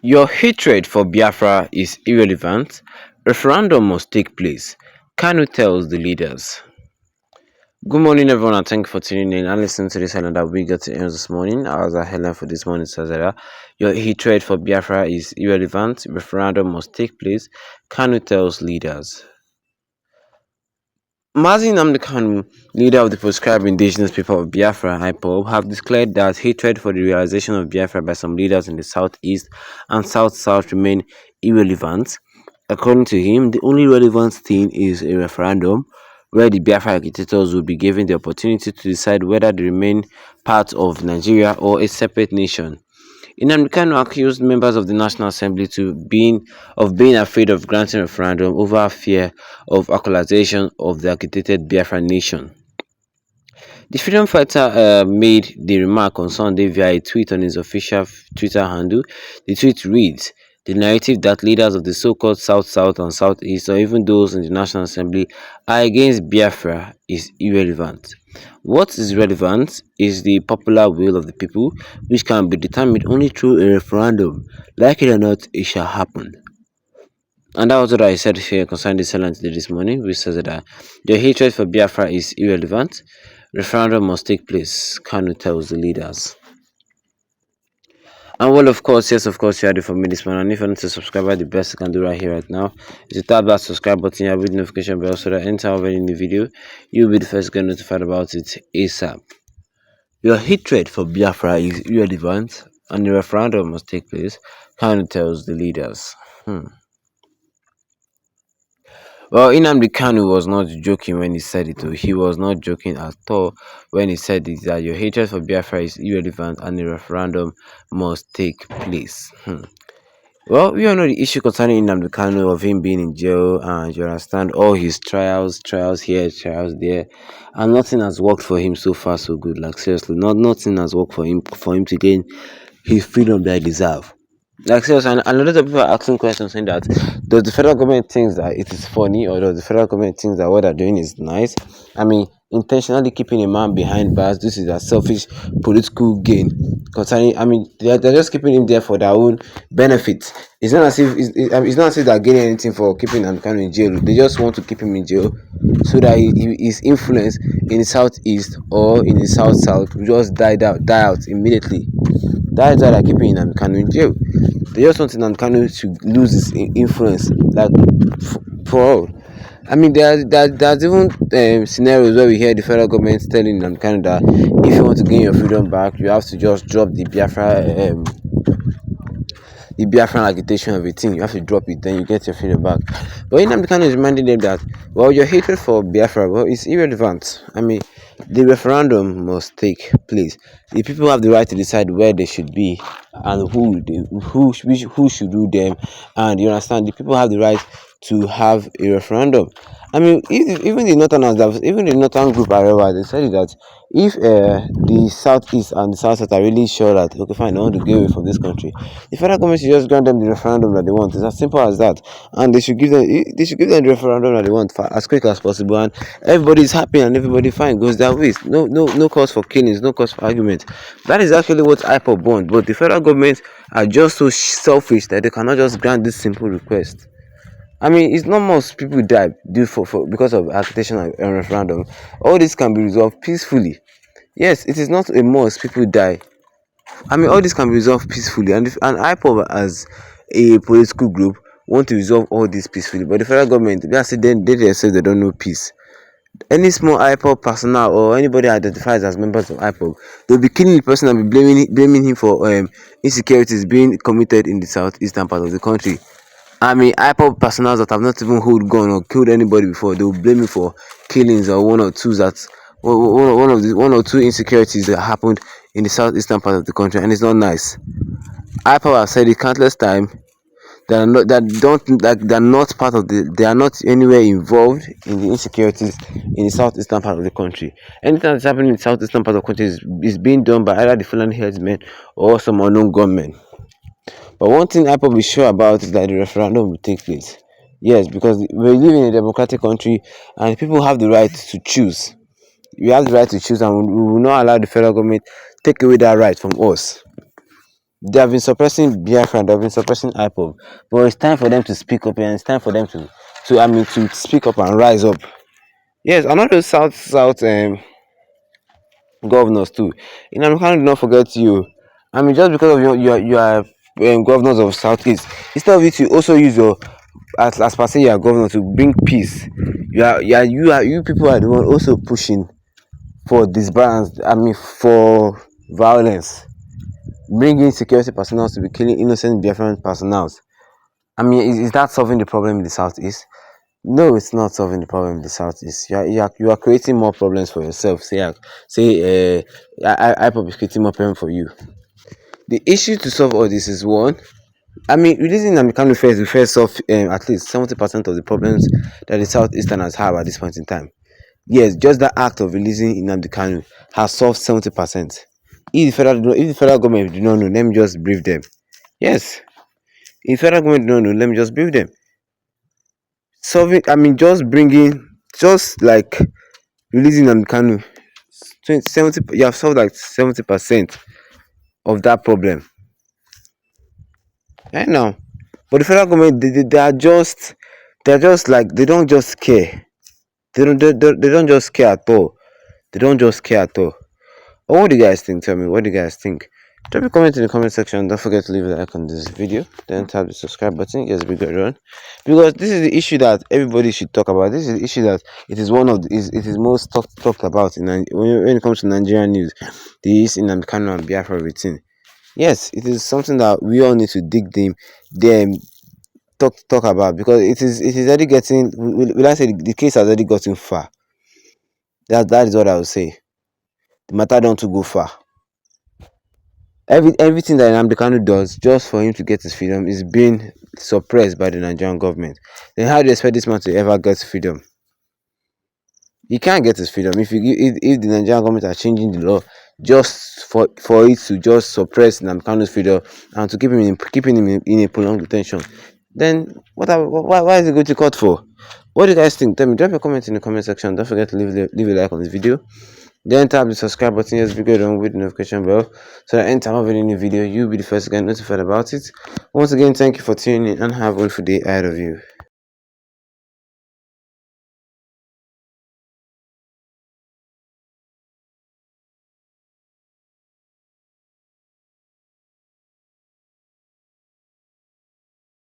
Your hatred for Biafra is irrelevant. Referendum must take place. Kanu tells the leaders. Good morning, everyone, and thank you for tuning in and listening to this headline that we got to end this morning. As a headline for this morning says that your hatred for Biafra is irrelevant. Referendum must take place. Kanu tells leaders. Mazin Kanu, leader of the proscribed indigenous people of Biafra, IPOB, have declared that hatred for the realization of Biafra by some leaders in the southeast and south-south remain irrelevant. According to him, the only relevant thing is a referendum where the Biafra agitators will be given the opportunity to decide whether they remain part of Nigeria or a separate nation. Kanu accused members of the National Assembly of being afraid of granting referendum over fear of acculturation of the agitated Biafra nation. The freedom fighter made the remark on Sunday via a tweet on his official Twitter handle. The tweet reads, "The narrative that leaders of the so-called South-South and South-East, or even those in the National Assembly, are against Biafra is irrelevant. What is relevant is the popular will of the people, which can be determined only through a referendum. Like it or not, it shall happen." And that was what I said here concerning the silence this morning, which says that the hatred for Biafra is irrelevant. Referendum must take place, Kanu tells the leaders. And well, of course, yes, of course, you had it for me this morning. And if you want to subscribe, the best you can do right here, right now, is to tap that subscribe button here with notification bell so that anytime any new video, you'll be the first to get notified about it ASAP. Your hatred for Biafra is irrelevant, and the referendum must take place, Kanu tells the leaders. Well, Nnamdi Kanu was not joking when he said it. He was not joking at all when he said it, that your hatred for Biafra is irrelevant and the referendum must take place. Well, we all know the issue concerning Nnamdi Kanu of him being in jail, and you understand all his trials here, trials there, and nothing has worked for him so far so good. Like seriously, nothing has worked for him to gain his freedom that he deserves. Like seriously, and a lot of people are asking questions saying that does the federal government think that it is funny, or does the federal government think that what they're doing is nice? I mean, intentionally keeping a man behind bars, this is a selfish political gain concerning. I mean, they're just keeping him there for their own benefit. It's not as if it's not as if they're gaining anything for keeping him kind of in jail. They just want to keep him in jail so that his influence in the southeast or in the south will just die out immediately. That is why they're keeping Kanu in jail. They just want Kanu to lose his influence, like for all. I mean, there's even scenarios where we hear the federal government telling Kanu that if you want to gain your freedom back, you have to just drop the Biafran agitation of a thing. You have to drop it, then you get your freedom back. But Nnamdi Kanu is reminding them that, well, your hatred for Biafra, well, it's irrelevant. I mean, the referendum must take place. The people have the right to decide where they should be and who should rule them. And you understand, the people have the right to have a referendum. I mean, even the northern group, however, they said that if the southeast and the south are really sure that okay, fine, I want to get away from this country, the federal government should just grant them the referendum that they want. It's as simple as that, and they should give them the referendum that they want as quick as possible, and everybody is happy and everybody fine goes their ways. No cause for killings, no cause for argument. That is actually what IPOB want, but the federal government are just so selfish that they cannot just grant this simple request. I mean, it's not most people die due for because of agitation and referendum. All this can be resolved peacefully. Yes, it is not a must people die. I mean, all this can be resolved peacefully, and and IPOB as a political group want to resolve all this peacefully, but the federal government, they themselves they don't know peace. Any small IPOB personnel or anybody identifies as members of IPOB, they'll be killing the person and be blaming him for insecurities being committed in the southeastern part of the country. I mean, IPOB personnel that have not even hold gun or killed anybody before, they will blame me for killings or one or two insecurities that happened in the southeastern part of the country, and it's not nice. IPOB have said it countless times. They are not anywhere involved in the insecurities in the southeastern part of the country. Anything that's happening in the southeastern part of the country is being done by either the Fulani headsmen or some unknown gunmen. But one thing IPOB is sure about is that the referendum will take place. Yes, because we live in a democratic country and people have the right to choose. We have the right to choose, and we will not allow the federal government take away that right from us. They have been suppressing Biafra, they have been suppressing IPOB, but it's time for them to speak up, and it's time for them to speak up and rise up. Yes, another South governors too. In America, do not forget you. I mean, just because of you are governors of Southeast, instead of you to also use your as per se you are governor to bring peace, you people are the one also pushing for disbalance. I mean, for violence, bringing security personnel to be killing innocent Biafran personnel. I mean, is that solving the problem in the Southeast? No, it's not solving the problem in the Southeast. You are creating more problems for yourself. I probably creating more problem for you. The issue to solve all this is one. I mean, releasing Namikano first will first solve at least 70% of the problems that the Southeasterners have at this point in time. Yes, just that act of releasing Nnamdi Kanu has solved 70%. If the federal government do not know, let me just brief them. Yes, if the federal government do not know, let me just brief them. Solving, I mean, just like releasing Nnamdi Kanu, 70, you have solved like 70% of that problem. Right now, but the federal government, they're just like, they don't just care. They don't just care at all. They don't just care at all. What do you guys think? Tell me, what do you guys think? Drop a comment in the comment section. Don't forget to leave a like on this video. Then tap the subscribe button. Yes, big on, because this is the issue that everybody should talk about. This is the issue that it is one of the, it is most talked about when it comes to Nigerian news. The is in Kanu and Biafra routine. Yes, it is something that we all need to dig them talk about, because it is already getting. Will I say the case has already gotten far? That is what I would say. The matter don't to go far. Everything that Nnamdi Kanu does just for him to get his freedom is being suppressed by the Nigerian government. Then how do you expect this man to ever get freedom? He can't get his freedom if the Nigerian government are changing the law just for it to just suppress Nnamdi Kanu's freedom and to keeping him in a prolonged detention. Then why is he going to court for? What do you guys think? Tell me, drop a comment in the comment section. Don't forget to leave a like on this video. Then tap the subscribe button, yes, be good on with the notification bell, so that anytime I have any new video, you'll be the first to get notified about it. Once again, thank you for tuning in and have a wonderful day ahead of you.